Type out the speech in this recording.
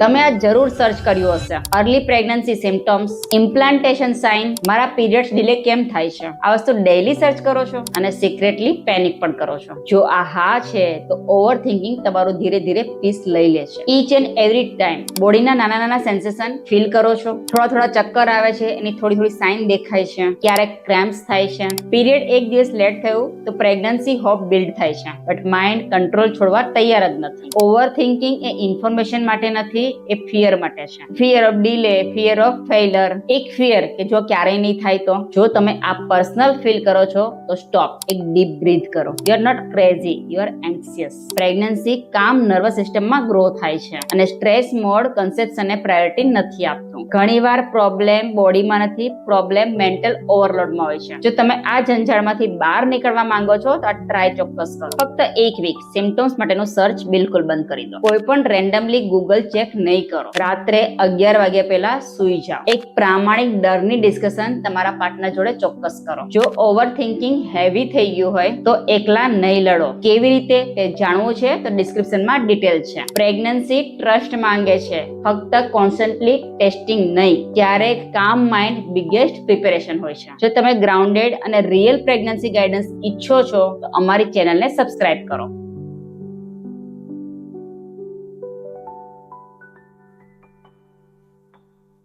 તમે આ જરૂર સર્ચ કર્યું હશે, early pregnancy symptoms, implantation sign, મારા પીરિયડ્સ ડિલે કેમ થાય છે. આ વસ્તુ ડેઈલી સર્ચ કરો છો અને સિક્રેટલી પેનિક પણ કરો છો. જો આ હા છે તો ઓવર થિંકિંગ તમારું ધીરે ધીરે પીસ લઈ લે છે. ઈચ એન્ડ એવરી ટાઈમ બોડીના નાના નાના સેન્સેશન ફીલ કરો છો. થોડા થોડા ચક્કર આવે છે, એની થોડી થોડી સાઇન દેખાય છે, ક્યારેક ક્રેમ્પ્સ થાય છે. પીરિયડ એક દિવસ લેટ થયું તો પ્રેગ્નન્સી હોપ બિલ્ડ થાય છે, બટ માઇન્ડ કંટ્રોલ છોડવા તૈયાર જ નથી. ઓવર થિંકિંગ એ ઇન્ફોર્મેશન માટે નથી, એ ફિયર માટે છે. Fear of delay, fear of failure, એક ફિયર કે જો ક્યારેય નહીં થાય તો. જો તમે આ પર્સનલ ફીલ કરો છો તો સ્ટોપ, એક ડીપ બ્રીથ કરો. You are not crazy, you are anxious. Pregnancy કામ નર્વસ સિસ્ટમમાં ગ્રો થાય છે અને સ્ટ્રેસ મોડ કન્સેપ્શનને પ્રાયોરિટી નથી આપતું. ઘણીવાર પ્રોબ્લેમ બોડીમાં નથી, પ્રોબ્લેમ મેન્ટલ ઓવરલોડમાં હોય છે. જો તમે આ જંજાળમાંથી બહાર નીકળવા માંગો છો તો આ ટ્રાય ચોક્કસ કરો. ફક્ત એક વીક સિમ્પટમ્સ માટેનું સર્ચ બિલકુલ બંધ કરી દો. કોઈ પણ રેન્ડમલી ગૂગલ ચેક નહીં કરો. રાત્રે 11 વાગ્યા પહેલા સુઈ જાઓ. એક પ્રામાણિક ડરની ડિસ્કશન તમારા પાર્ટનર જોડે ચોક્કસ કરો. જો ઓવર થિંકિંગ હેવી થઈ ગયું હોય તો એકલા નહીં લડો. કેવી રીતે તે જાણવું છે તો ડિસ્ક્રિપ્શનમાં ડિટેલ છે. પ્રેગ્નન્સી ટ્રસ્ટ માંગે છે, ફક્ત કોન્સ્ટન્ટલી ટેસ્ટિંગ નહીં. ક્યારેક કામ માઇન્ડ બિગેસ્ટ પ્રિપેરેશન હોય છે. જો તમે ગ્રાઉન્ડેડ અને રિયલ પ્રેગ્નન્સી ગાઈડન્સ ઈચ્છો છો તો અમારી ચેનલને સબસ્ક્રાઇબ કરો.